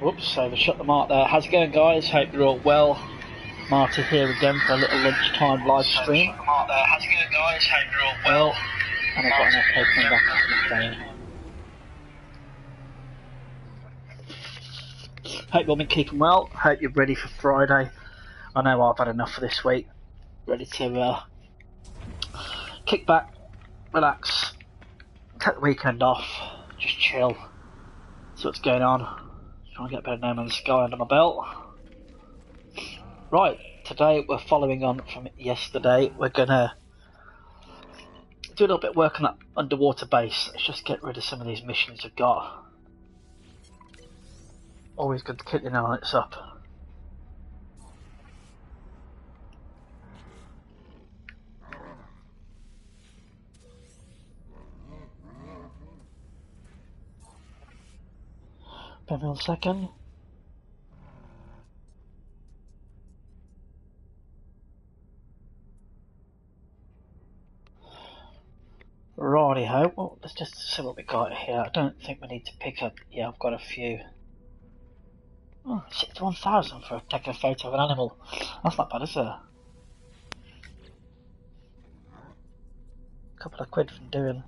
Whoops, overshot the mark there. How's it going, guys? Hope you're all well. Marty here again for a little lunchtime live stream. How's it going, guys? Hope you're all well. And I've got an echo coming back off my phone. Hope you've all been keeping well. Hope you're ready for Friday. I know I've had enough for this week. Ready to kick back, relax, take the weekend off, just chill, see what's going on. Trying to get a better name on the sky under my belt. Right, today we're following on from yesterday. We're gonna do a little bit of work on that underwater base. Let's just get rid of some of these missions we've got. Always good to keep the analytics up. Bear with me 1 second. Righty-ho, well, let's just see what we got here. I don't think we need to pick up... Yeah, I've got a few. Oh, 61,000 for taking a photo of an animal. That's not bad, is it? A couple of quid from doing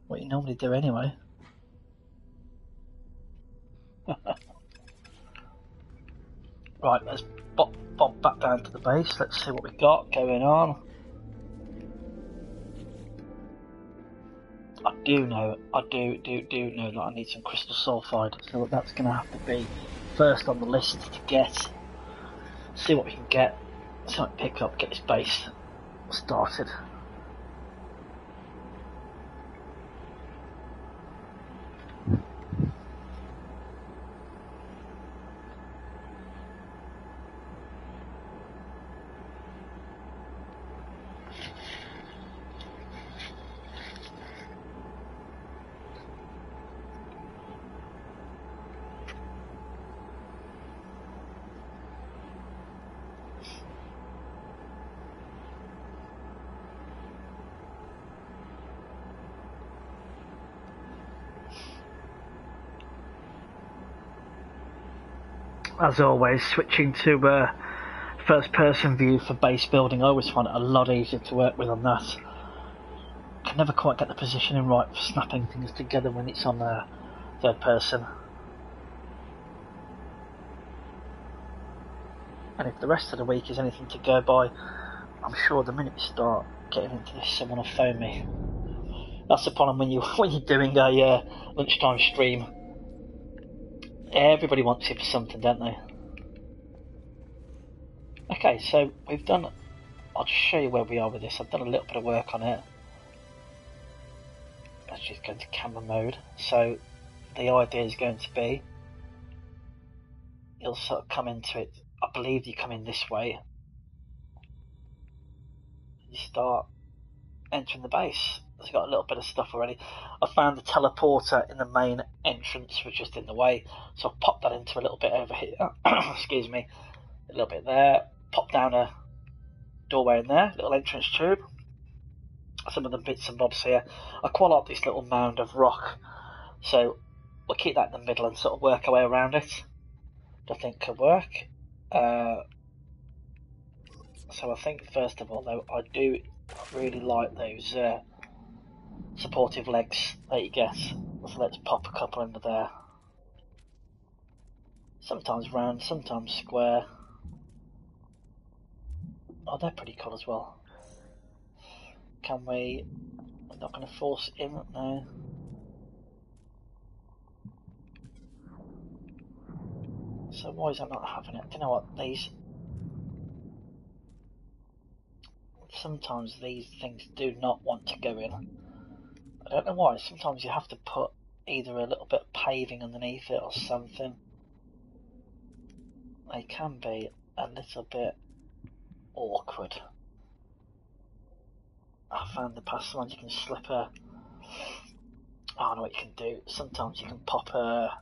what you normally do anyway. Right, let's bob back down to the base. Let's see what we got going on. I do know that I need some crystal sulfide, so that's going to have to be first on the list to get. See what we can get, see what we pick up, get this base started. As always, switching to first person view for base building, I always find it a lot easier to work with on that. Can never quite get the positioning right for snapping things together when it's on third person. And if the rest of the week is anything to go by, I'm sure the minute we start getting into this, someone will phone me. That's the problem when you're doing a lunchtime stream. Everybody wants you for something, don't they? Okay, so we've done... I'll just show you where we are with this. I've done a little bit of work on it. Let's just go into camera mode. So the idea is going to be... You'll sort of come into it. I believe you come in this way. You start entering the base. It's got a little bit of stuff already. I found the teleporter in the main entrance was just in the way, so I've popped that into a little bit over here. Excuse me, a little bit there. Pop down a doorway in there, little entrance tube. Some of the bits and bobs here. I quite like this little mound of rock, so we'll keep that in the middle and sort of work our way around it. I think could work. So I think first of all, though, I do really like those supportive legs that you get. So let's pop a couple under there. Sometimes round, sometimes square. Oh, they're pretty cool as well. Can we... I'm not going to force it in, no. So why is that not having it? Do you know what, these... Sometimes these things do not want to go in. I don't know why. Sometimes you have to put either a little bit of paving underneath it or something. They can be a little bit awkward. I found the past ones you can slip a... I know what you can do. Sometimes you can pop a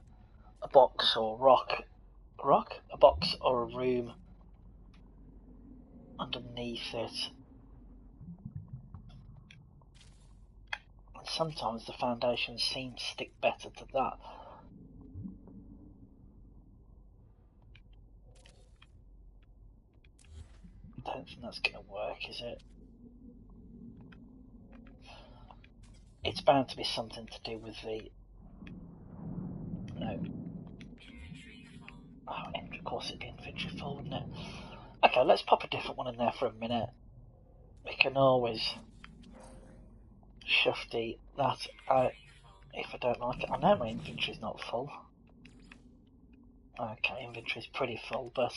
box or a box or a room underneath it. And sometimes the foundations seem to stick better to that. don't think that's going to work, is it? It's bound to be something to do with the... No. Oh, of course it'd be inventory full, wouldn't it? Okay, let's pop a different one in there for a minute. We can always shufty that out if I don't like it. I know my inventory's not full. Okay, inventory's pretty full, but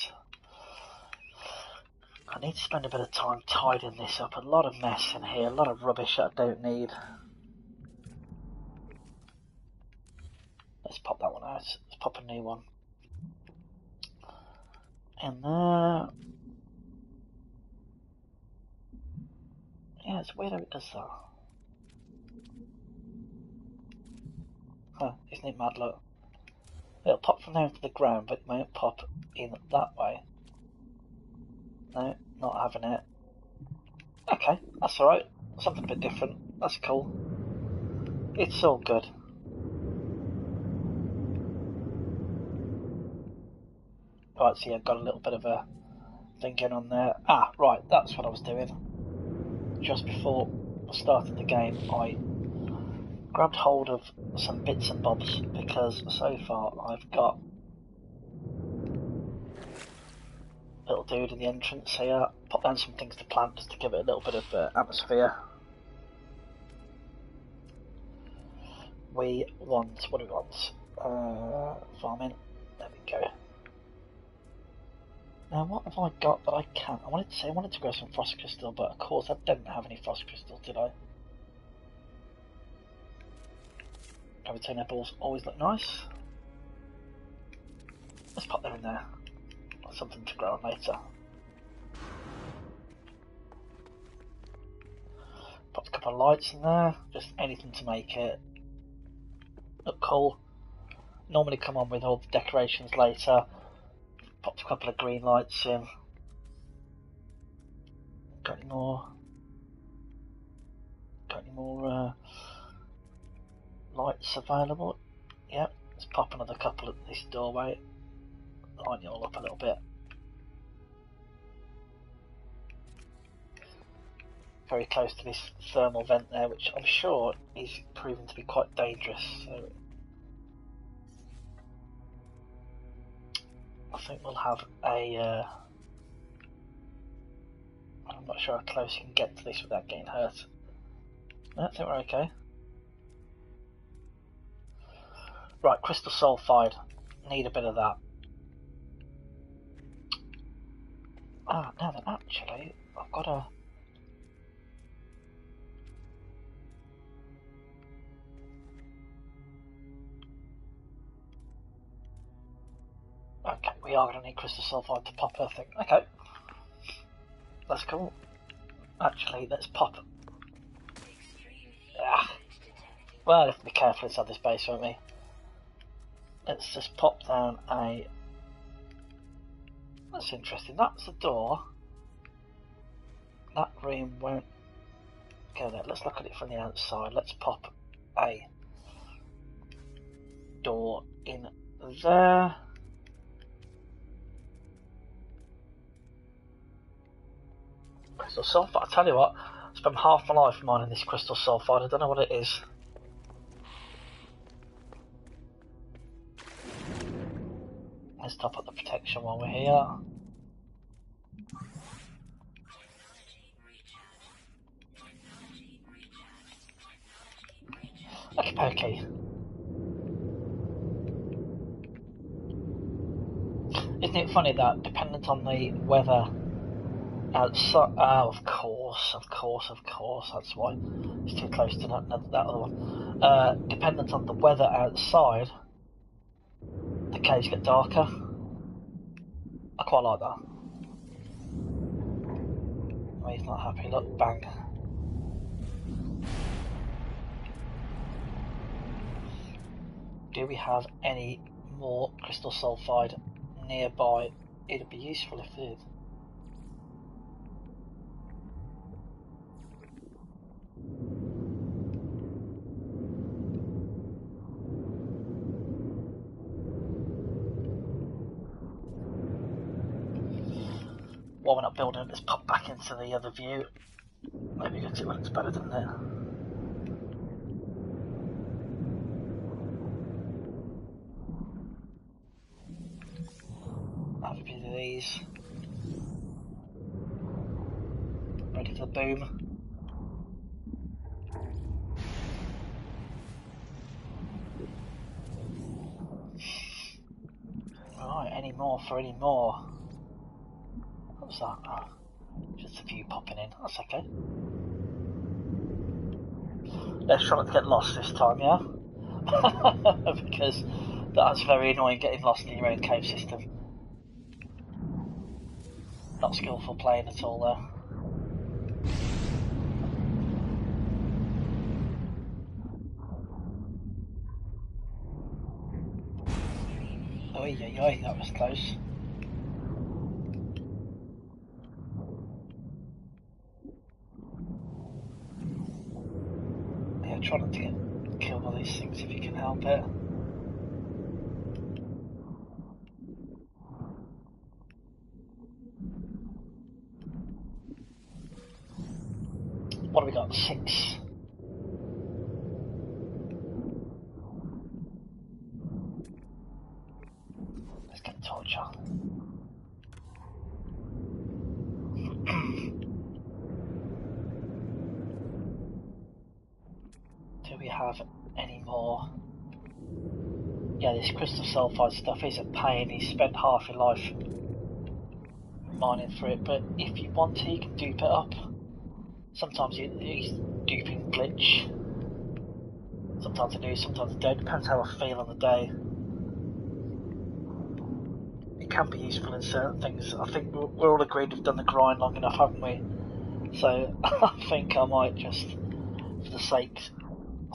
I need to spend a bit of time tidying this up. A lot of mess in here, a lot of rubbish that I don't need. Let's pop that one out. Let's pop a new one. In there. Yeah, it's weird how it does that. Huh, isn't it mad, look? It'll pop from there into the ground, but it won't pop in that way. No, not having it. Okay, that's alright. Something a bit different. That's cool. It's all good. Right, so yeah, I've got a little bit of a thing going on there. Ah, right, that's what I was doing. Just before I started the game, I grabbed hold of some bits and bobs because so far I've got a little dude in the entrance here. Put down some things to plant just to give it a little bit of atmosphere. We want, what do we want? Farming. There we go. Now what have I got that I can't? I wanted to grow some frost crystal, but of course I didn't have any frost crystal, did I? Graviton apples always look nice. Let's pop them in there. Something to grow on later. Pop a couple of lights in there, just anything to make it look cool. Normally come on with all the decorations later. Popped a couple of green lights in. Got any more? Got any more lights available? Yep. Let's pop another couple at this doorway. Line it all up a little bit. Very close to this thermal vent there, which I'm sure is proving to be quite dangerous. So I think we'll have a... I'm not sure how close you can get to this without getting hurt. No, I think we're okay. Right, crystal sulfide. Need a bit of that. Ah, now then, actually, I've got a... Okay, we are going to need crystal sulfide to pop her thing. Okay. That's cool. Actually, let's pop... Ah. Well, I have to be careful inside this base, won't we? Let's just pop down a... That's interesting. That's the door. That room won't go there. Let's look at it from the outside. Let's pop a door in there. Crystal sulfide. I tell you what, I spent half my life mining this crystal sulfide. I don't know what it is. Let's top up the protection while we're here. Okay. Isn't it funny that, dependent on the weather outside... Oh, of course, that's why. It's too close to that other one. Dependent on the weather outside, the caves get darker. I quite like that. Oh, he's not happy, look, bang. Do we have any more crystal sulfide nearby? It'd be useful if it did. while we're not building it, let's pop back into the other view. Maybe because it looks better, doesn't it? Have a bit of these. Ready for the boom. Right, any more for any more. What was that? Oh, just a few popping in. That's okay. Let's try not to get lost this time, yeah? Because that's very annoying, getting lost in your own cave system. Not skillful playing at all there. Oi, that was close. Yeah, try not to get killed by these things if you can help it. What have we got? 6. Let's get a torture. Do we have any more? Yeah, this crystal sulfide stuff is a pain. You spent half your life mining for it, but if you want to, you can dupe it up. Sometimes you use duping glitch. Sometimes I do, sometimes I don't. Depends how I feel on the day. It can be useful in certain things. I think we're all agreed we've done the grind long enough, haven't we? So I think I might just, for the sake,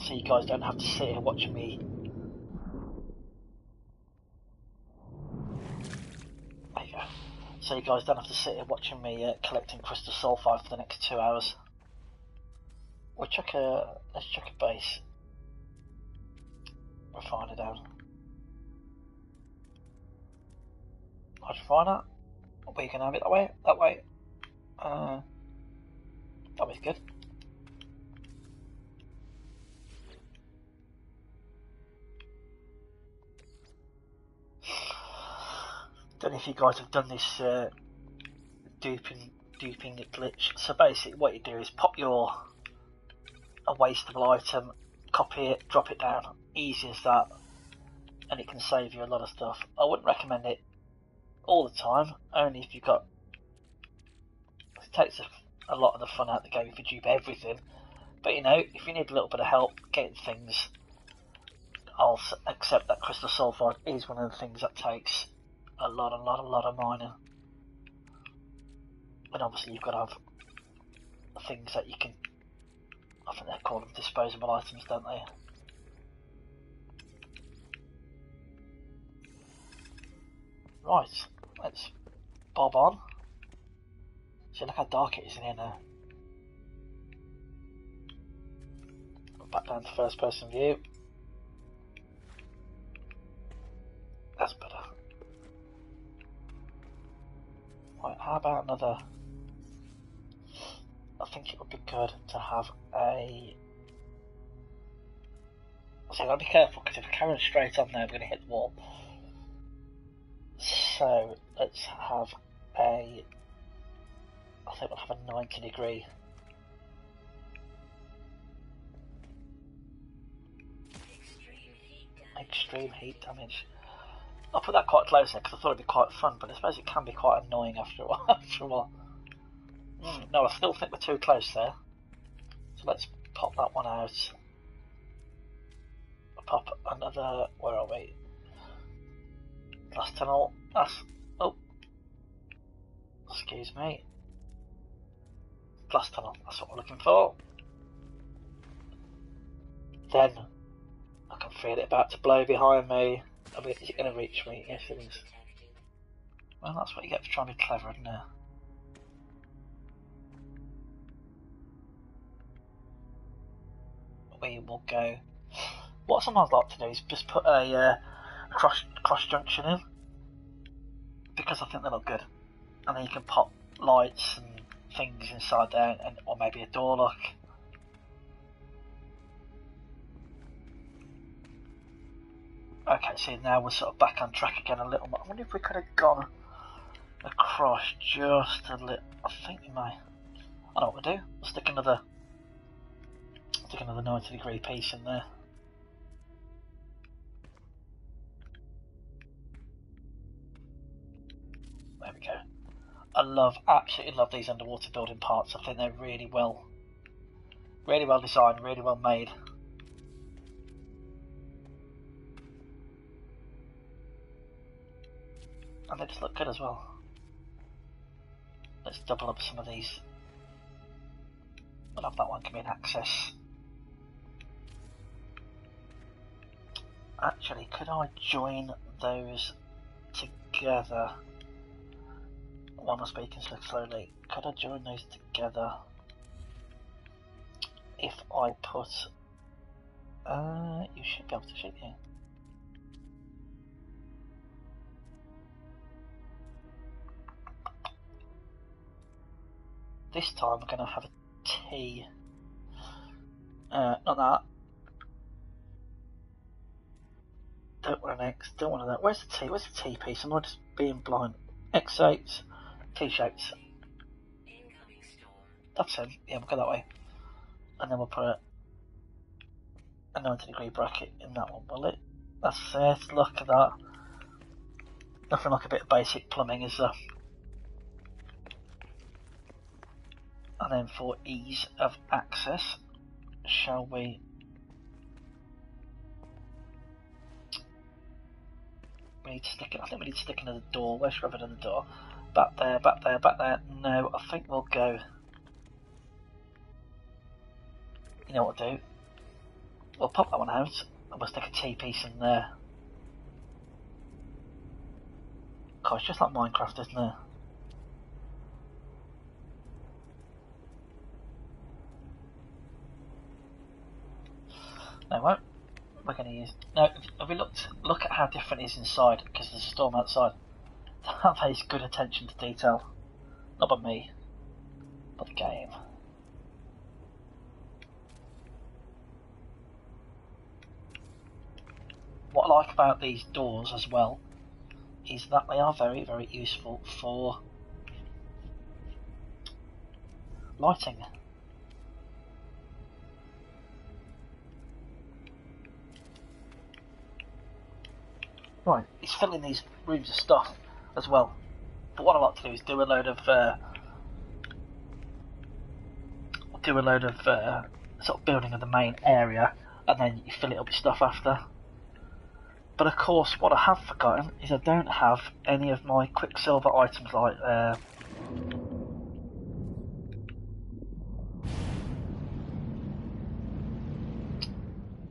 so you guys don't have to sit here watching me. There you go. So you guys don't have to sit here watching me collecting crystal sulfide for the next 2 hours. Let's chuck a base. Refiner down. Refiner. We can have it that way. That way. That was good. Don't know if you guys have done this duping glitch. So basically, what you do is pop a wasteable item, copy it, drop it down. Easy as that, and it can save you a lot of stuff. I wouldn't recommend it all the time. Only if you've got. It takes a lot of the fun out of the game if you dupe everything. But you know, if you need a little bit of help getting things, I'll accept that crystal sulfide is one of the things that takes a lot of mining. And obviously you've got to have things that you can, I think they call them disposable items, don't they? Right, let's bob on. See, look how dark it is in here now. Back down to first person view. That's better. Right, how about another? I think it would be good to have a. So I've got to be careful because if I carry it straight on there, I'm going to hit the wall. So let's have a. I think we'll have a 90-degree. Extreme heat damage. I'll put that quite close there because I thought it'd be quite fun, but I suppose it can be quite annoying after a while. No, I still think we're too close there. So let's pop that one out. Pop another. Where are we? Glass tunnel. Oh. Excuse me. Glass tunnel. That's what we're looking for. Then I can feel it about to blow behind me. Is it going to reach me? Yes, it is. Well, that's what you get for trying to be clever, isn't it? We will go. What sometimes I like to do is just put a cross junction in, because I think they look good, and then you can pop lights and things inside there, or maybe a door lock. Okay, so now we're sort of back on track again a little more. I wonder if we could have gone across just a little. I think we may. I know what we'll do. We'll stick another 90-degree piece in there. There we go. Absolutely love these underwater building parts. I think they're really well designed, really well made. And they just look good as well. Let's double up some of these. We'll have that one give me an access. Actually, could I join those together? Why am I speaking so slowly? Could I join those together if I put... you should be able to, shouldn't you? This time we're going to have a T. Not that. Don't want an X, don't want that. Where's the T? Where's the T piece? I'm not just being blind. X8, T-shapes. That's it. Yeah, we'll go that way. And then we'll put a 90-degree bracket in that one, will it? That's it. Look at that. Nothing like a bit of basic plumbing, is there? And then for ease of access, shall we... We need to stick it. I think we need to stick another door. Where should we have another door? Back there, back there, back there. No, I think we'll go... You know what we'll do? We'll pop that one out and we'll stick a T-piece in there. God, it's just like Minecraft, isn't it? No, won't. We're going to use... No, have we look at how different it is inside, because there's a storm outside. That pays good attention to detail. Not by me, but the game. What I like about these doors as well is that they are very, very useful for lighting. Right, it's filling these rooms of stuff as well. But what I like to do is do a load of sort of building of the main area, and then you fill it up with stuff after. But of course, what I have forgotten is I don't have any of my Quicksilver items like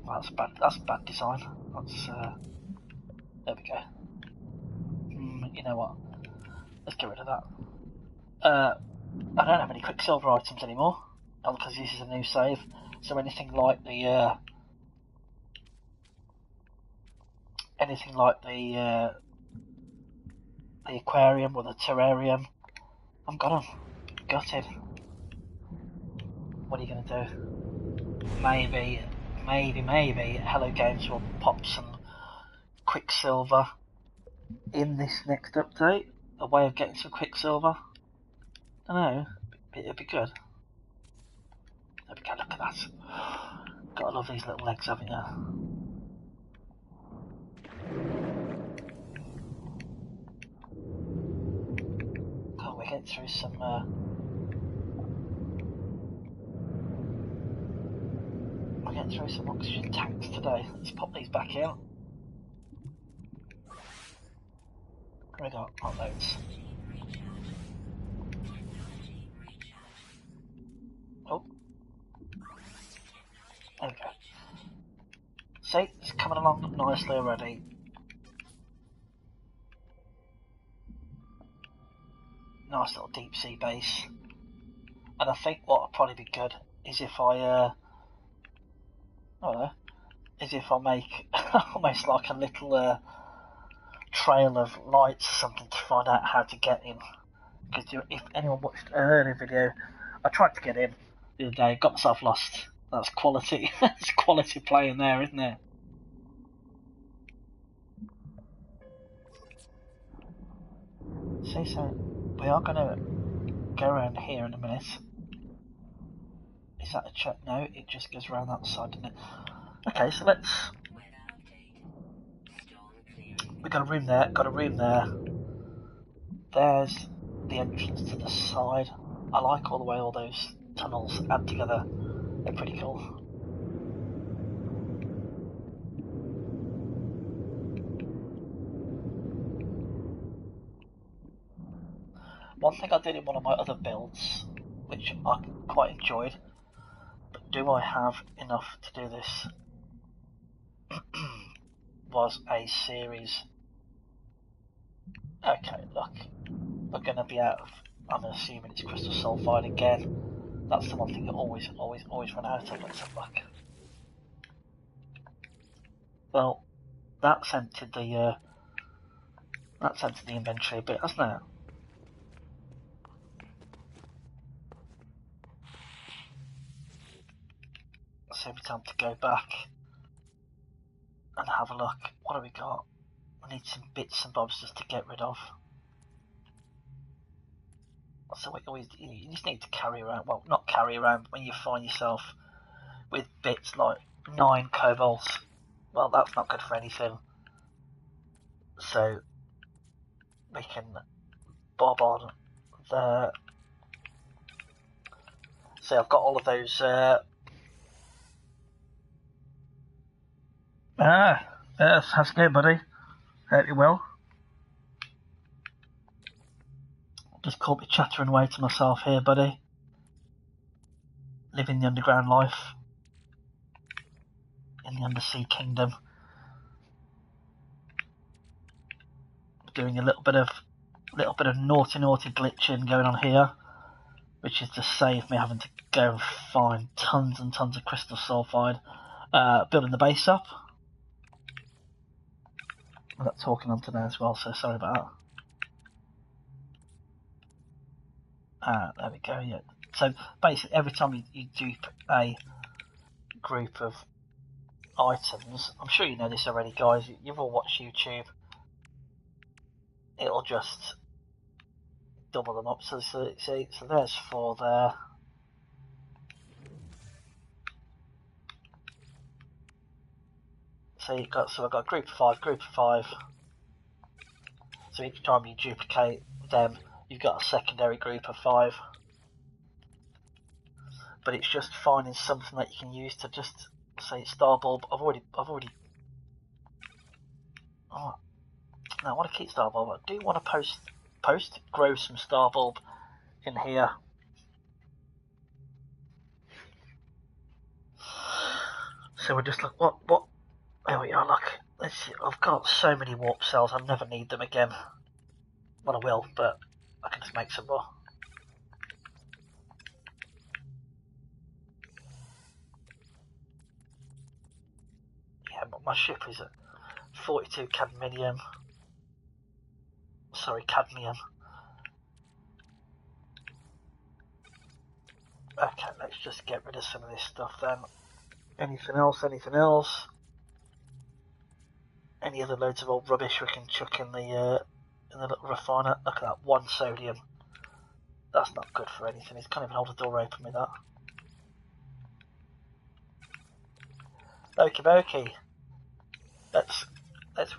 well, that's bad design. That's there we go. You know what? Let's get rid of that. I don't have any Quicksilver items anymore, because this is a new save. So anything like the aquarium or the terrarium, I'm gutted. What are you gonna do? Maybe Hello Games will pop some Quicksilver in this next update. A way of getting some Quicksilver. I don't know. It'd be good. There we go. Look at that. Gotta love these little legs, haven't you? Can't we get through some we're getting through some oxygen tanks today. Let's pop these back in. What we got? Not loads. Oh. There we go. See, it's coming along nicely already. Nice little deep sea base. And I think what would probably be good is if I make almost like a little trail of lights or something to find out how to get in. Because if anyone watched an earlier video, I tried to get in the other day, got myself lost. That's quality. That's quality play in there, isn't it? See, so we are going to go around here in a minute. Is that a check? No, it just goes around that side, doesn't it? Okay, so let's... We got a room there, got a room there. There's the entrance to the side. I like all the way all those tunnels add together. They're pretty cool. One thing I did in one of my other builds, which I quite enjoyed, but do I have enough to do this, was a series. Okay, look, we're going to be out of, I'm assuming it's crystal sulfide again. That's the one thing you always run out of. Let's have a look. Well, that's emptied the inventory a bit, hasn't it? So every time to go back and have a look. What have we got? We need some bits and bobs just to get rid of. So you just need to carry around, well, not carry around, when you find yourself with bits like 9 cobalts, well, that's not good for anything. So we can bob on there. So I've got all of those. Yes, how's it going, buddy? Hope you're well. Just caught me chattering away to myself here, buddy. Living the underground life in the undersea kingdom. Doing a little bit of naughty glitching going on here, which is to save me having to go and find tons and tons of crystal sulfide. Building the base up. I got talking on today as well, so sorry about that. There we go, yeah. So basically every time you dupe a group of items, I'm sure you know this already, guys, you've all watched YouTube, it'll just double them up. So there's 4 there. So I've got group of 5. So each time you duplicate them, you've got a secondary group of 5. But it's just finding something that you can use to just say star bulb. I've already. Oh, no, I want to keep star bulb. I do want to grow some star bulb in here. So we're just like, what? There we are, look. Let's see. I've got so many warp cells, I'll never need them again. Well, I will, but I can just make some more. Yeah, but my ship is at 42 cadmium. Sorry, cadmium. Okay, let's just get rid of some of this stuff then. Anything else? Any other loads of old rubbish we can chuck in the little refiner? Look at that, 1 sodium. That's not good for anything. It's can't even hold a door open with that. Okie dokie. Let's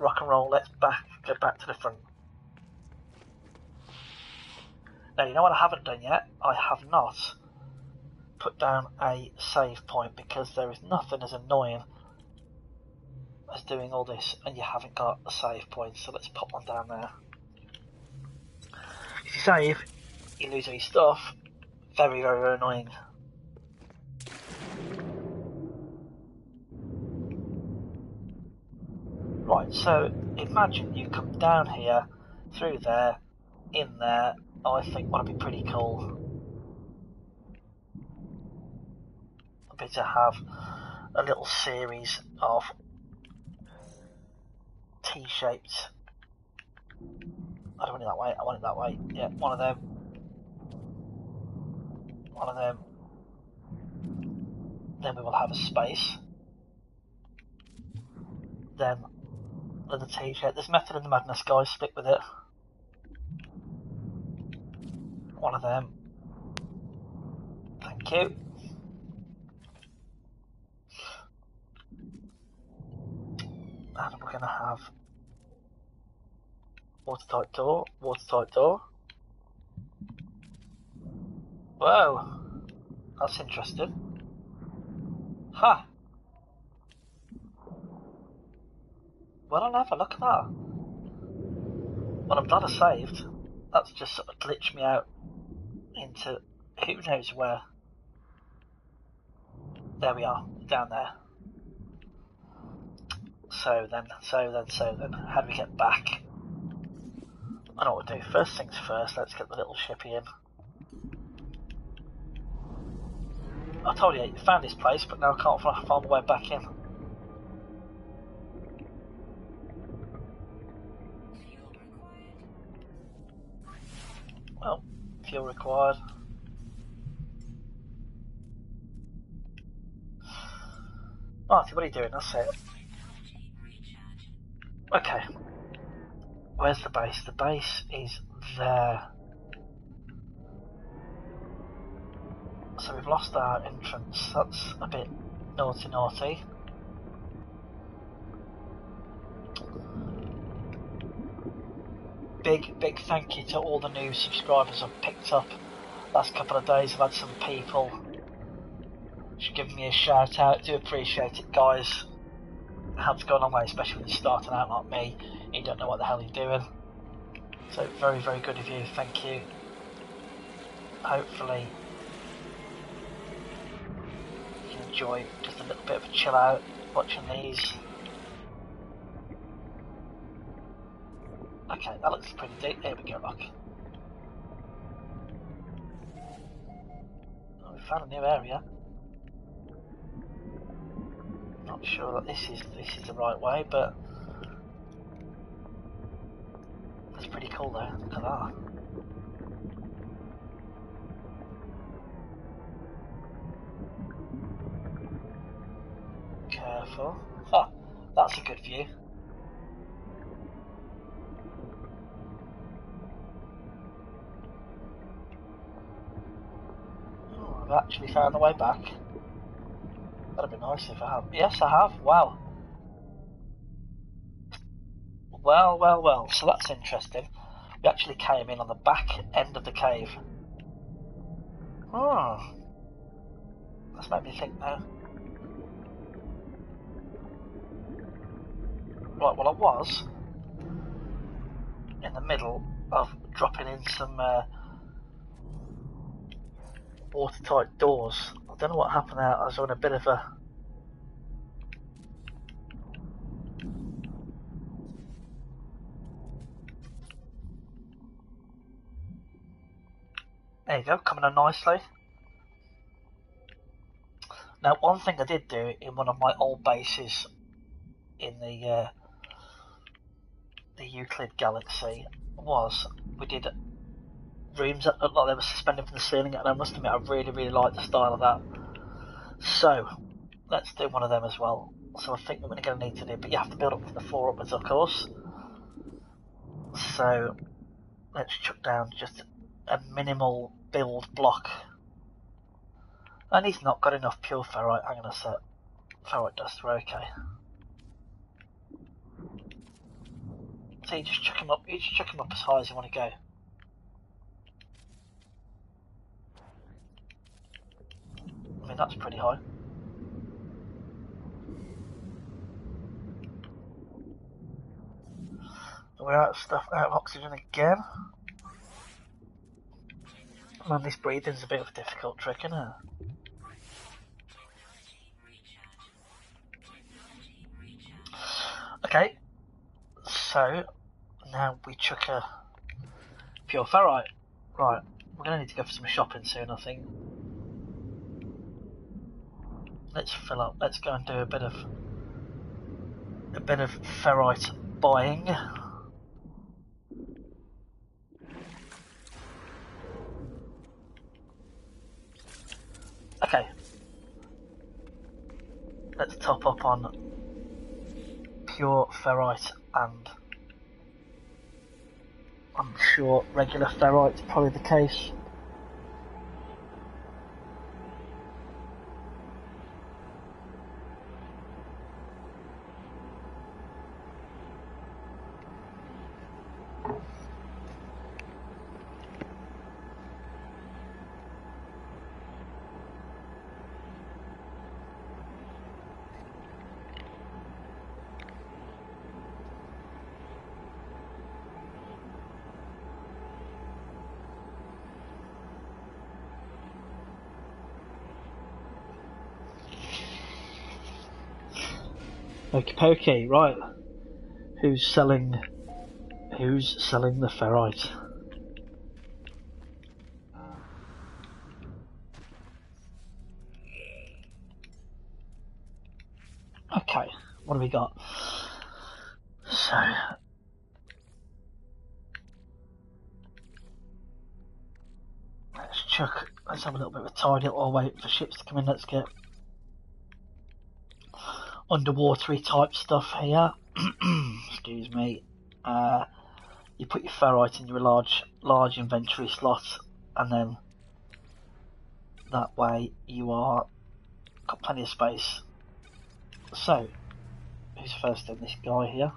rock and roll. Let's go back to the front. Now, you know what I haven't done yet? I have not put down a save point, because there is nothing as annoying as doing all this and you haven't got a save point. So let's pop one down there. If you save, you lose all your stuff. Very, very, very annoying. Right, so imagine you come down here, through there, in there. I think that'd be pretty cool. A bit to have a little series of T-shaped. I don't want it that way, I want it that way. Yeah, one of them. one of them. Then we will have a space. Then another t-shirt. There's method in the madness, guys. Stick with it. One of them. Thank you. And we're going to have watertight door, watertight door. Whoa, that's interesting. Ha! Well, I'll have a look at that. Well, I'm glad I saved. That's just sort of glitched me out into who knows where. There we are, down there. So then, how do we get back? I know what to do. First things first, let's get the little shippy in. I told you, I found this place, but now I can't find my way back in. Well, fuel required. Marty, what are you doing? That's it. Okay. Where's the base? The base is there. So we've lost our entrance. That's a bit naughty. Big thank you to all the new subscribers I've picked up last couple of days. I've had some people just giving me a shout out. Do appreciate it, guys. It helps go a long way, especially when you're starting out like me and you don't know what the hell you're doing. So very good of you, thank you. Hopefully you can enjoy just a little bit of a chill out watching these. Okay, that looks pretty deep. Here we go, look. Oh, we found a new area. Not sure that this is the right way, but that's pretty cool though. Look at that. Careful. Ah, that's a good view. Oh, I've actually found the way back. That'd be nice if I have. Yes, I have. Wow. Well. So that's interesting. We actually came in on the back end of the cave. Oh. That's made me think now. Right, well I was in the middle of dropping in some watertight doors. I don't know what happened there. I was on a bit of a... There you go, coming on nicely. Now, one thing I did do in one of my old bases in the Euclid Galaxy was we did rooms that looked like they were suspended from the ceiling, and I must admit I really like the style of that. So let's do one of them as well. So I think what we're going to need to do, but you have to build up to the 4 upwards, of course. So let's chuck down just a minimal build block. And he's not got enough pure ferrite. I'm going to set ferrite dust. We're okay. So you just chuck him up. You just chuck him up as high as you want to go. I mean, that's pretty high. We're out of stuff, out of oxygen again. Man, this breathing's a bit of a difficult trick, isn't it? Okay, so now we chuck a pure ferrite. Right, we're going to need to go for some shopping soon, I think. Let's fill up. Let's go and do a bit of ferrite buying. let's top up on pure ferrite, and I'm sure regular ferrite's probably the case. Okie pokey, right. Who's selling the ferrite? Okay, what have we got? So let's have a little bit of a tidy while waiting for ships to come in. Let's get underwatery type stuff here. Excuse me. You put your ferrite in your large inventory slot, and then that way you are got plenty of space. So who's first in? This guy here.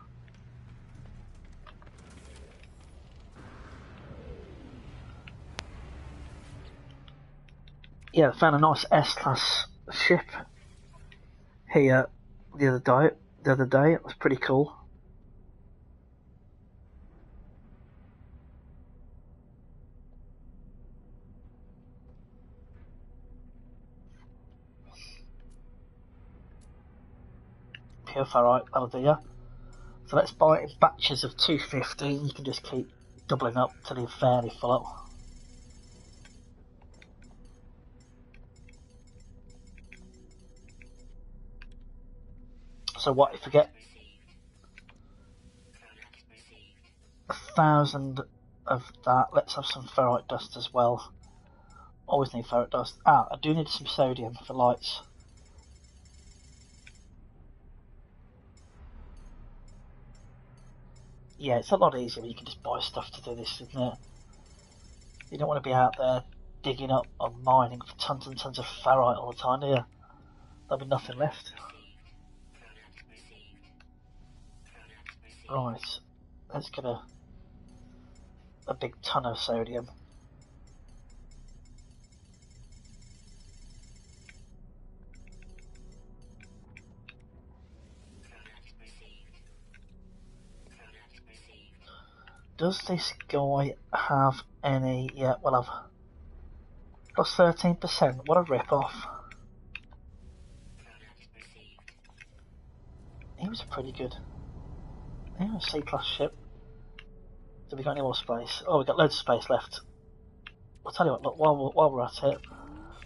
Yeah, I found a nice S-class ship here the other day. It was pretty cool. Pure ferrite, that'll do ya. So let's buy it in batches of 250. You can just keep doubling up till you're fairly full up. So what if we get 1,000 of that? Let's have some ferrite dust as well. Always need ferrite dust. I do need some sodium for lights. Yeah, it's a lot easier when you can just buy stuff to do this, isn't it? You don't want to be out there digging up or mining for tons and tons of ferrite all the time, do you? There'll be nothing left. Right, let's get a big ton of sodium. Does this guy have any? Yeah, well, I've plus 13%. What a rip-off. He was pretty good. Yeah, C-class ship. Have we got any more space? Oh, we've got loads of space left. I'll tell you what, look, while we're at it,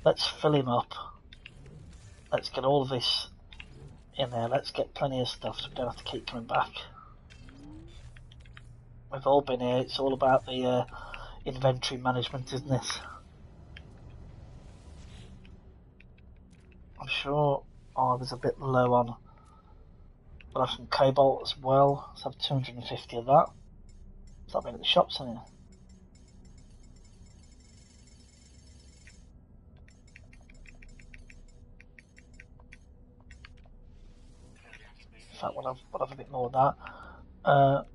let's fill him up. Let's get all of this in there. Let's get plenty of stuff so we don't have to keep coming back. We've all been here. It's all about the inventory management, isn't it? I'm sure I was a bit low on. We'll have some cobalt as well. Let's have 250 of that. Start being at the shops in here. In fact, we'll have a bit more of that.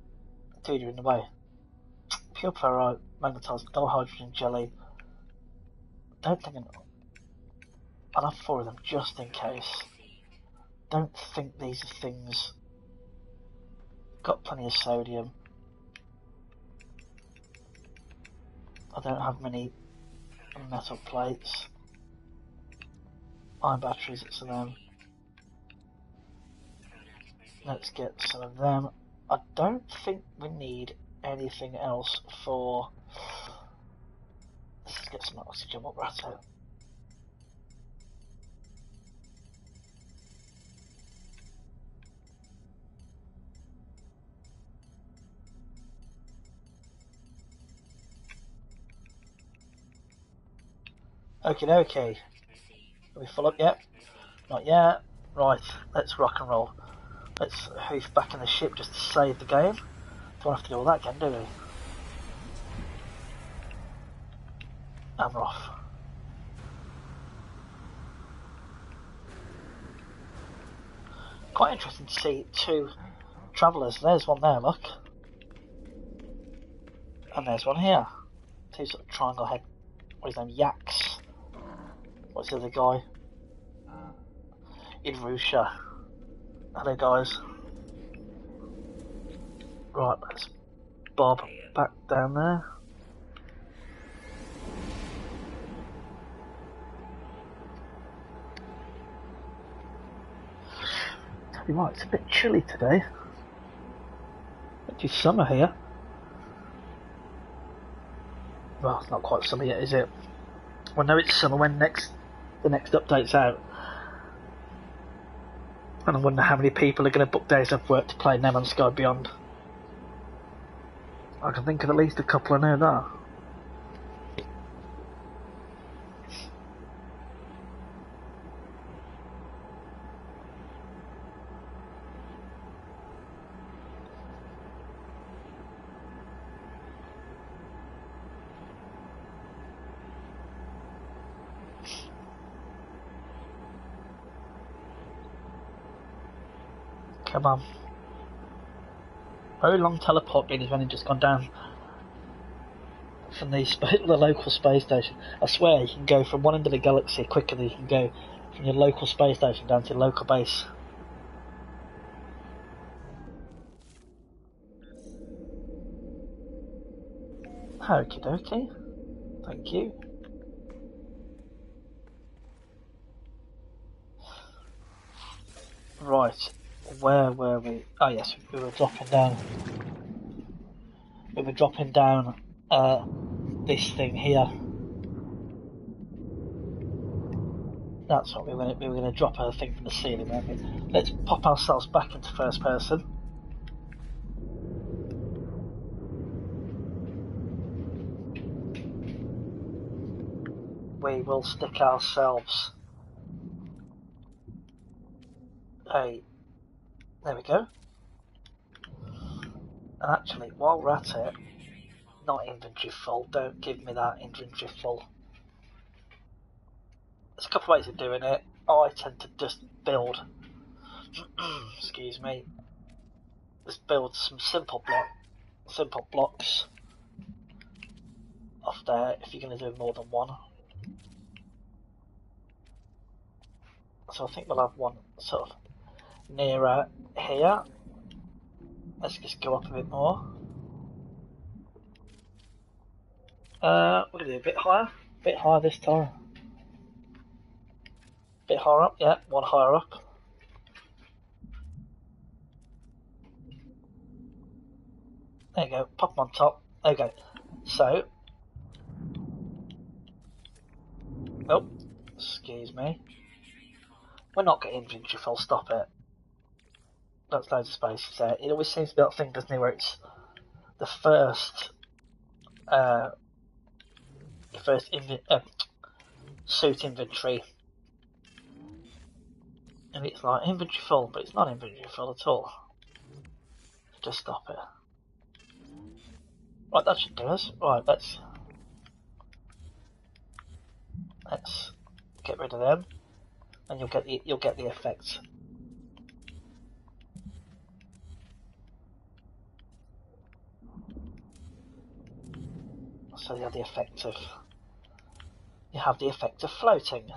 Dude, you're in the way. Pure ferrite, magnetized, double hydrogen jelly. Don't think I'll have 4 of them just in case. Don't think these are things. Got plenty of sodium. I don't have many metal plates. Iron batteries, it's them. Let's get some of them. I don't think we need anything else for. Let's get some oxygen while we're at it. Okie dokie. Are we full up yet? Not yet. Right, let's rock and roll. Let's hoof back in the ship just to save the game. Don't have to do all that again, do we? And we're off. Quite interesting to see two travellers. There's one there, look. And there's one here. Two sort of triangle head. What is his name? Yaks. What's the other guy? In Russia. Hello, guys. Right, let's bob back down there. Tell you what, it's a bit chilly today. It's summer here. Well, it's not quite summer yet, is it? Well, no, it's summer when the next update's out. And I wonder how many people are going to book days off work to play No Man's Sky Beyond. I can think of at least a couple I know that. Come on. Very long teleport being has only just gone down from the local space station. I swear you can go from one end of the galaxy quicker than you can go from your local space station down to your local base. Okie dokie. Thank you. Right. Where were we? Oh yes, we were dropping down. We were dropping down this thing here. That's what we were going to drop a thing from the ceiling, weren't we? Let's pop ourselves back into first person. We will stick ourselves there we go. And actually, while we're at it, not inventory full, don't give me that inventory full. There's a couple of ways of doing it. I tend to just build, excuse me, just build some simple blocks off there if you're going to do more than one. So I think we'll have one sort of nearer here. Let's just go up a bit more. We're going to do a bit higher this time. Bit higher up, yeah, one higher up. There you go, pop them on top. There you go. So, oh, excuse me. We're not getting inventory full, stop it. That's loads of spaces there. It always seems to be that thing, doesn't it, where it's the first suit inventory. And it's like inventory full, but it's not inventory full at all. Just stop it. Right, that should do us. Right, let's get rid of them, and you'll get the effects. So you have the effect of floating.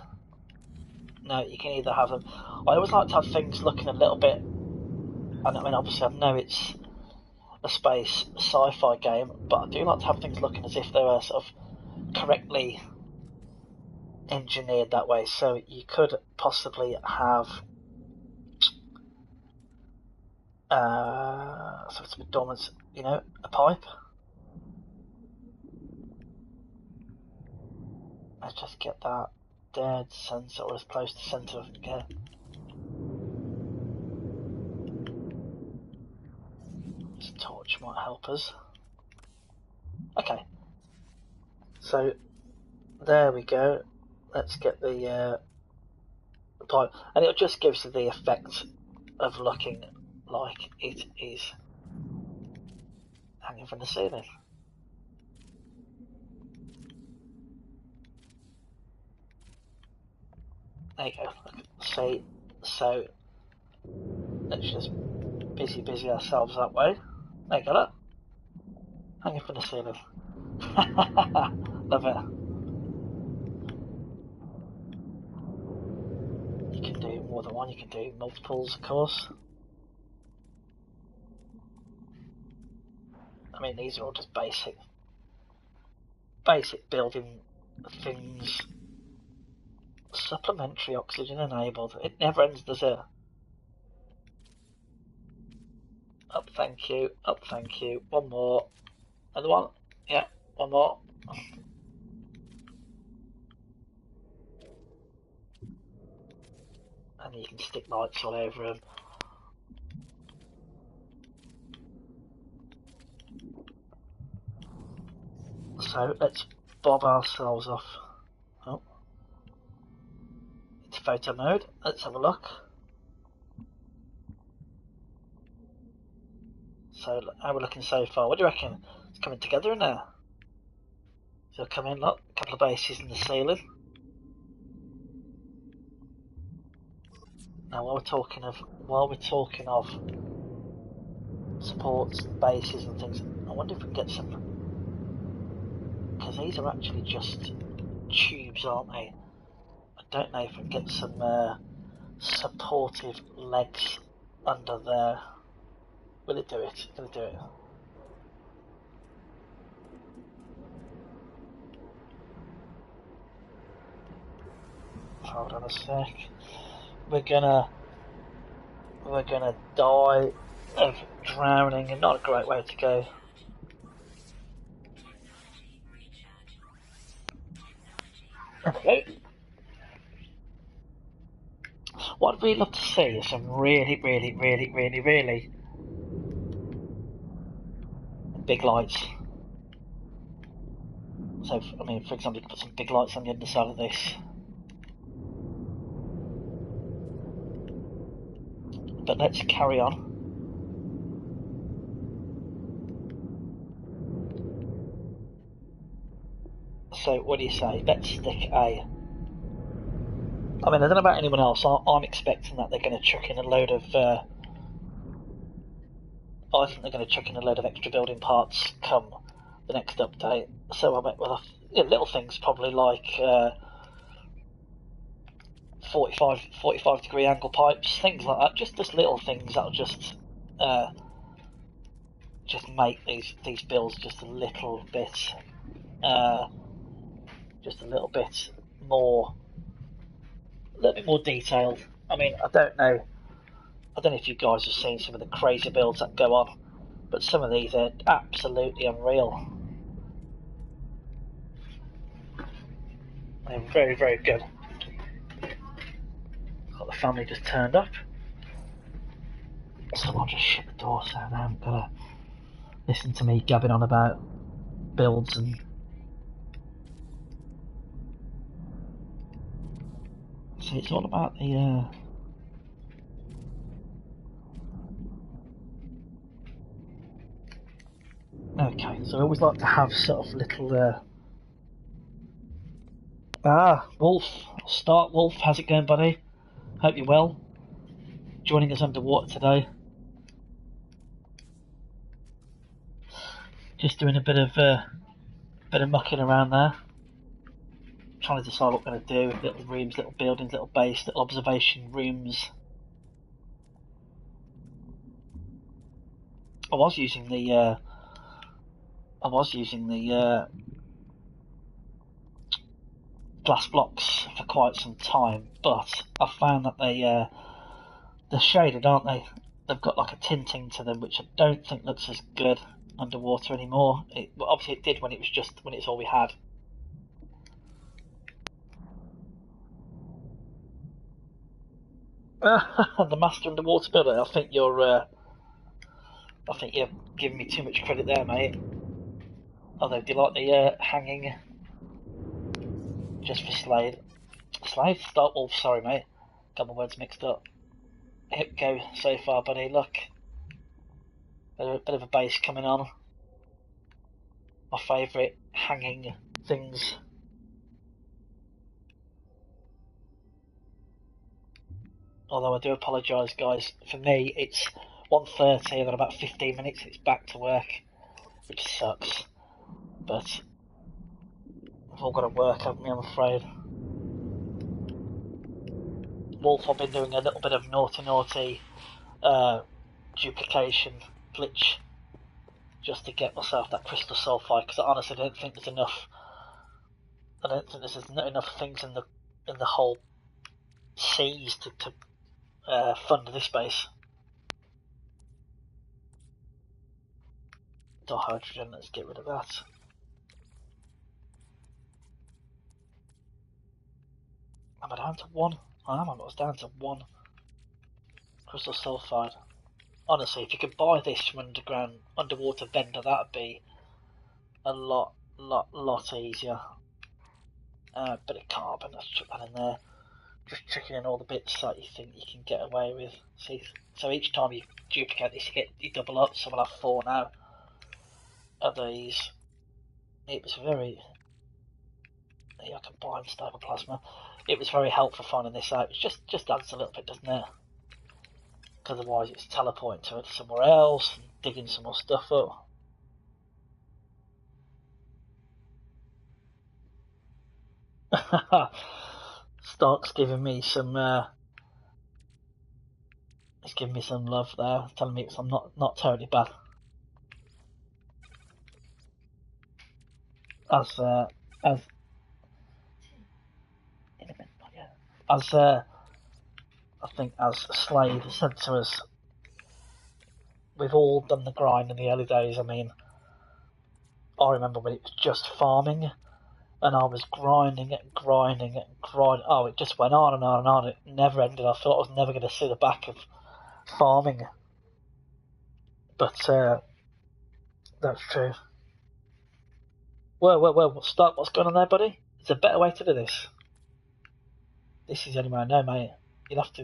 Now you can either have them. I always like to have things looking a little bit. I mean, obviously, I know it's a space sci-fi game, but I do like to have things looking as if they were sort of correctly engineered that way. So you could possibly have so it's a bit dormant, you know, a pipe. Let's just get that dead center, or as close to center as we can. This torch might help us. Okay, so there we go. Let's get the pipe, and it just gives you the effect of looking like it is hanging from the ceiling. There you go. See, so let's just busy ourselves that way. There you go. Hanging from the ceiling. Love it. You can do more than one. You can do multiples, of course. I mean, these are all just basic building things. Supplementary oxygen enabled. It never ends, does it? Up, thank you. Up, thank you. One more. Another one. Yeah, one more. And you can stick lights all over them. So let's bob ourselves off. Oh. It's photo mode. Let's have a look. So how we're looking so far. What do you reckon? It's coming together in there. So come in, look, a couple of bases in the ceiling. Now while we're talking of supports, bases and things, I wonder if we can get some, because these are actually just tubes, aren't they? I don't know if we can get some supportive legs under there. Will it do it? Will it do it? Hold on a sec. We're gonna die of drowning, and not a great way to go. Okay. What we'd love to see is some really big lights. So, I mean, for example, you could put some big lights on the underside of this. But let's carry on. So, what do you say? Let's stick a... I mean, I don't know about anyone else. I'm expecting that they're going to chuck in a load of... I think they're going to chuck in a load of extra building parts come the next update. So I went with little things, probably like 45 degree angle pipes, things like that. Just little things that'll just make these builds just a little bit more detailed. I mean, I don't know if you guys have seen some of the crazy builds that go on, but some of these are absolutely unreal. They're very good. Got the family just turned up, so I'll just shut the door so they haven't got to listen to me gabbing on about builds and... So it's all about the okay, so I always like to have sort of little Wolf. Start, Wolf. How's it going, buddy? Hope you're well. Joining us underwater today. Just doing a bit of mucking around there. Trying to decide what we're going to do. Little rooms, little buildings, little base, little observation rooms. I was using the glass blocks for quite some time, but I found that they're shaded, aren't they? They've got like a tinting to them, which I don't think looks as good underwater anymore. Well, obviously it did when it's all we had. The master underwater builder. I think you're giving me too much credit there, mate. Although, do you like the hanging just for Slade? Slade? Start Wolf, sorry, mate. Got my words mixed up. Hip go so far, buddy. Look. A bit of a base coming on. My favourite hanging things. Although I do apologise, guys. For me, it's 1:30. I've got about 15 minutes. It's back to work, which sucks. But we've all got to work, haven't we? I'm afraid. Wolf, I've been doing a little bit of naughty duplication glitch just to get myself that crystal sulfide, because I honestly don't think there's enough. I don't think there's enough things in the whole seas to fund this base. Dihydrogen, let's get rid of that. Am I down to one? I am. I was down to one crystal sulfide. Honestly, if you could buy this from underwater vendor, that'd be a lot easier. Bit of carbon, let's chuck that in there. Just chucking in all the bits that you think you can get away with. See, so each time you duplicate this, you double up. So we'll have 4 now of these. It was very. I can buy stable plasma. It was very helpful finding this out. It just adds a little bit, doesn't it? Because otherwise it's teleporting to it somewhere else, and digging some more stuff up. Stark's giving me some. He's giving me some love there, telling me I'm not totally bad. As I think as Slade said to us, we've all done the grind in the early days. I mean, I remember when it was just farming, and I was grinding it. Oh, it just went on and on and on. It never ended. I thought I was never going to see the back of farming. But that's true. Whoa, stop. What's going on there, buddy? There's a better way to do this. This is the only way I know, mate. You'll have to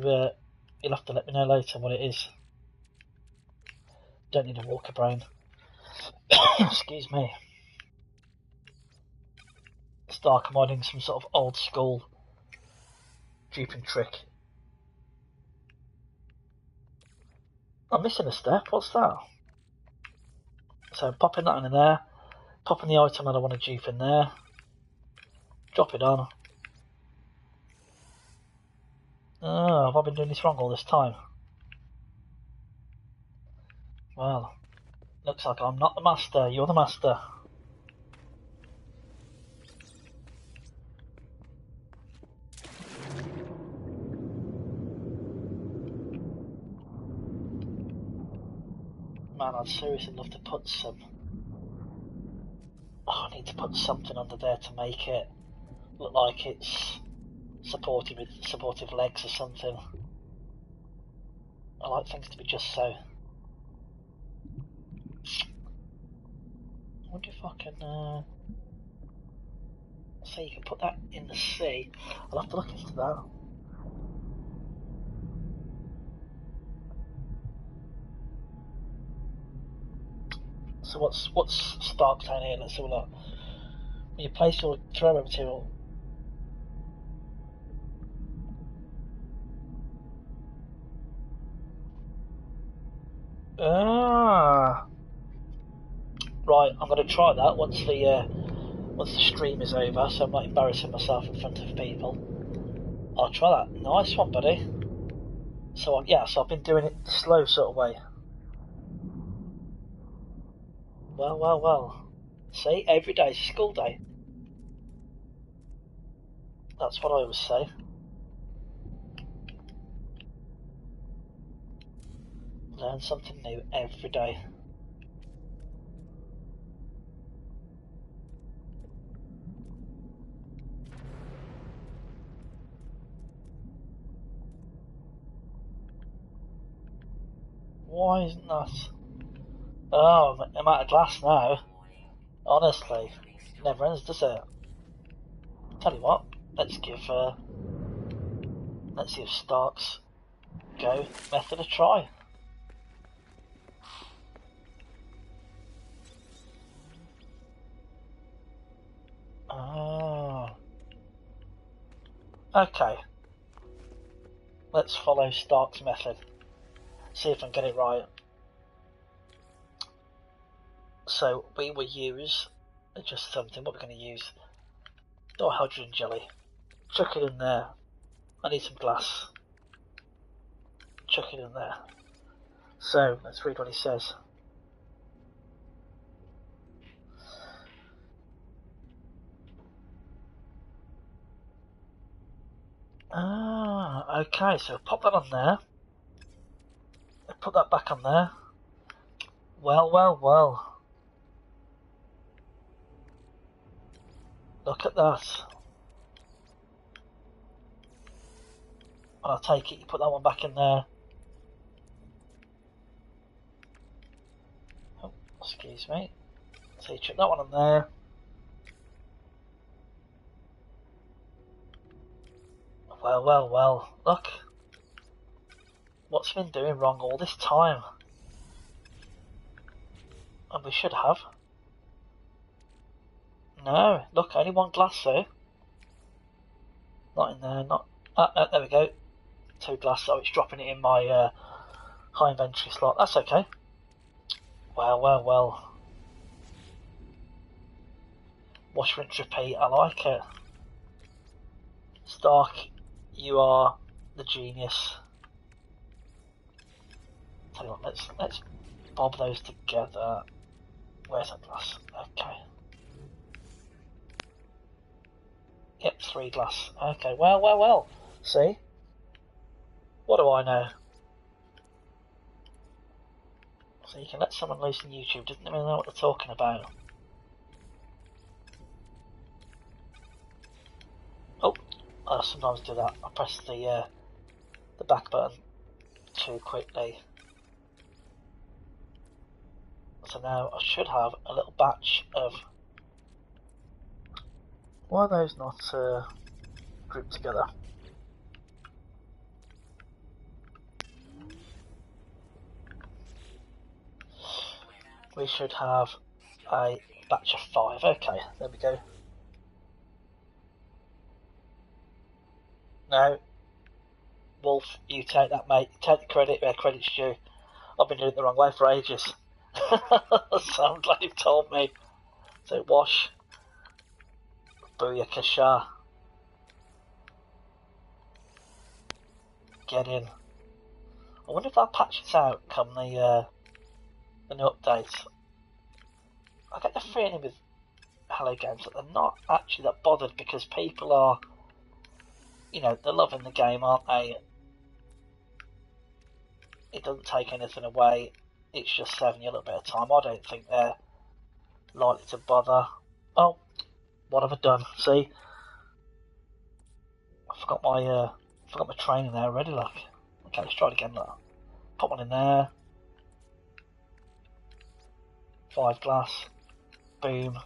let me know later what it is. Don't need a walker brain. Excuse me. Stark modding some sort of old school duping trick. I'm missing a step. What's that? So popping that in there, popping the item that I want to dupe in there, drop it on. Oh, have I been doing this wrong all this time? Well, looks like I'm not the master, you're the master. Man, I'd seriously love to put some... Oh, I need to put something under there to make it look like it's supported with supportive legs or something. I like things to be just so. I wonder if I can say you can put that in the sea. I'll have to look into that. So what's Stark down here? Let's have a look. When you place your thermal material. Right, I'm going to try that once the stream is over, so I'm not embarrassing myself in front of people. I'll try that. Nice one, buddy. So I've been doing it the slow sort of way. Well. See, every day is a school day. That's what I always say. Learn something new every day. Why isn't that? Oh, I'm out of glass now. Honestly, it never ends, does it? Tell you what, let's give Let's see if Stark's go method a try. Ah. Okay. Let's follow Stark's method. See if I can get it right. So we will use just something. What we're going to use? Hydrogen jelly. Chuck it in there. I need some glass. Chuck it in there. So let's read what he says. Ah, okay. So pop that on there. Put that back on there. Well, well, well. Look at that. And I'll take it, you put that one back in there. Oh, excuse me. So you chuck that one on there. Well, well, well. Look. What's been doing wrong all this time? And we should have. No, look, only one glass though. Not in there, not... there we go. 2 glass, so it's dropping it in my high inventory slot. That's okay. Well, well, well. Wash, rinse, repeat. I like it. Stark, you are the genius. Tell you what, let's bob those together. Where's that glass? Okay. Yep, 3 glass. Okay, well, well, well. See? What do I know? So you can let someone loose on YouTube, doesn't even know what they're talking about. Oh, I sometimes do that. I press the back button too quickly. So now I should have a little batch of... Why are those not grouped together? We should have a batch of 5. Okay, there we go. No. Wolf, you take that, mate. Take the credit where credit's due. I've been doing it the wrong way for ages. So I'm glad you've told me. So wash. Booyakasha. Get in. I wonder if that patches out come the new updates. I get the feeling with Hello Games that they're not actually that bothered because people are, you know, they're loving the game, aren't they? It doesn't take anything away. It's just saving you a little bit of time. I don't think they're likely to bother. Oh, what have I done? See, I forgot my training there already. Look. Okay, let's try it again. Look. Put one in there. 5 glass. Boom.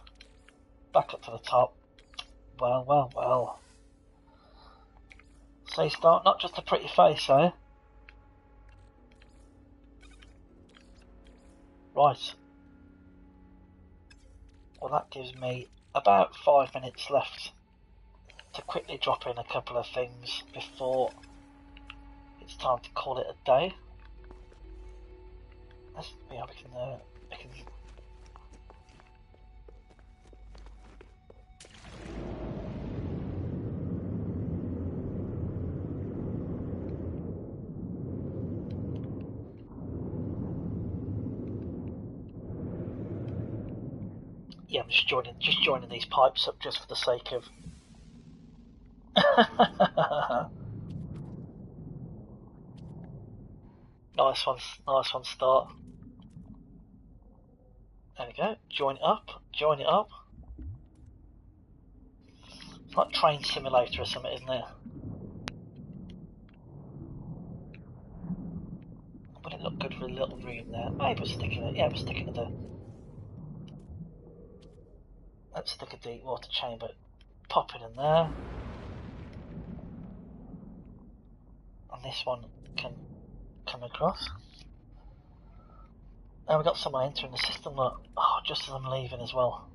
Back up to the top. Well, well, well. See, Start, not just a pretty face, eh? Right. Well, that gives me about 5 minutes left to quickly drop in a couple of things before it's time to call it a day. Yeah, we can yeah, I'm just joining these pipes up just for the sake of nice one, Start. There we go. Join it up. It's like Train Simulator or something, isn't it? Would it look good for a little room there? Maybe we're sticking it. Yeah, we're sticking it there. Let's stick a deep water chamber. Pop it in there. this one can come across. Now we've got someone entering the system, look. Oh, just as I'm leaving as well.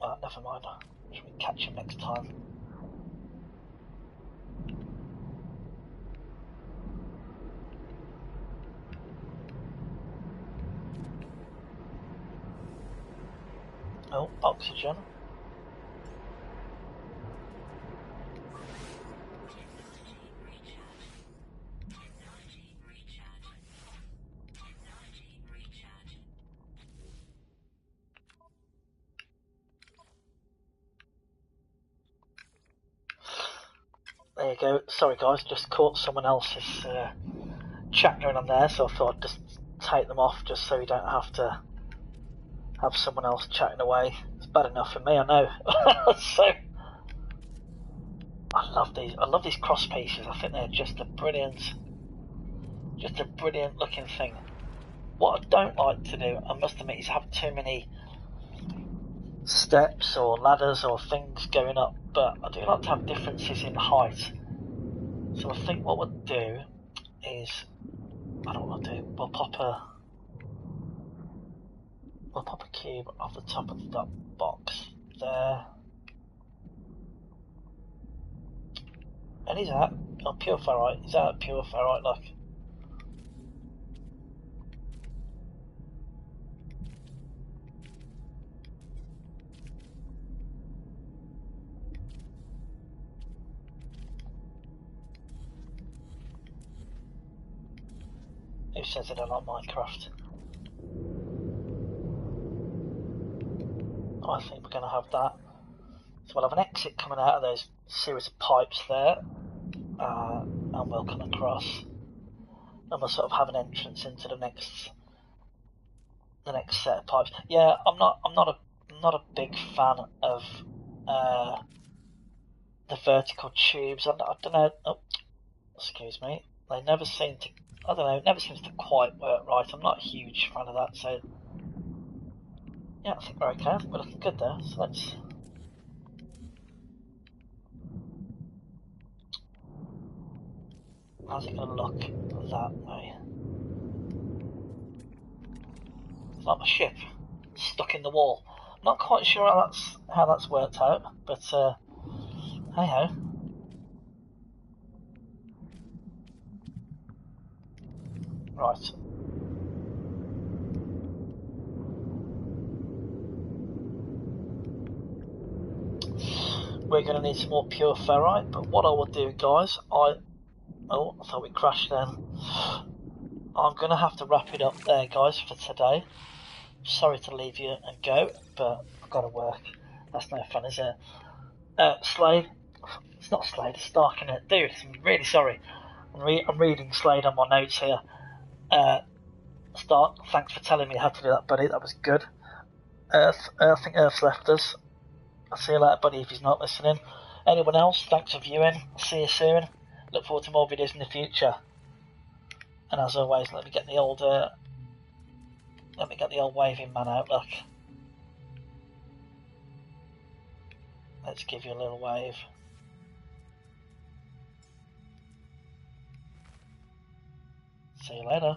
Oh, never mind. Should we catch him next time? Oh, oxygen. There you go. Sorry guys, just caught someone else's chat going on there, so I thought I'd just take them off just so you don't have to have someone else chatting away. It's bad enough for me, I know. So I love these cross pieces. I think they're just a brilliant looking thing. What I don't like to do, I must admit, is have too many steps or ladders or things going up, but I do like to have differences in height. So I think what we'll do is, I don't know what we'll do, we'll pop a cube off the top of that box there. And is that a pure ferrite? Is that a pure ferrite, look? Who says they don't like Minecraft? I think we're going to have that. So we'll have an exit coming out of those series of pipes there, and we'll come across, and we'll sort of have an entrance into the next set of pipes. Yeah, I'm not a big fan of the vertical tubes. I don't know. Oh, excuse me. They never seem to. I don't know. It never seems to quite work right. I'm not a huge fan of that. So yeah, I think we're okay. We're looking good there. So let's. How's it going to look that way? It's like my ship stuck in the wall. I'm not quite sure how that's worked out, but hey ho. Right. We're going to need some more pure ferrite, but what I will do, guys, I thought we crashed then. I'm going to have to wrap it up there, guys, for today. Sorry to leave you and go, but I've got to work. That's no fun, is it? Slade. It's not Slade, it's Stark, isn't it? Dude, I'm really sorry. I'm reading Slade on my notes here. Stark, thanks for telling me how to do that, buddy. That was good. I think Earth's left us. I'll see you later, buddy, if he's not listening. Anyone else, thanks for viewing. I'll see you soon. Look forward to more videos in the future. And as always, let me get the old waving man out, look. Let's give you a little wave. See you later.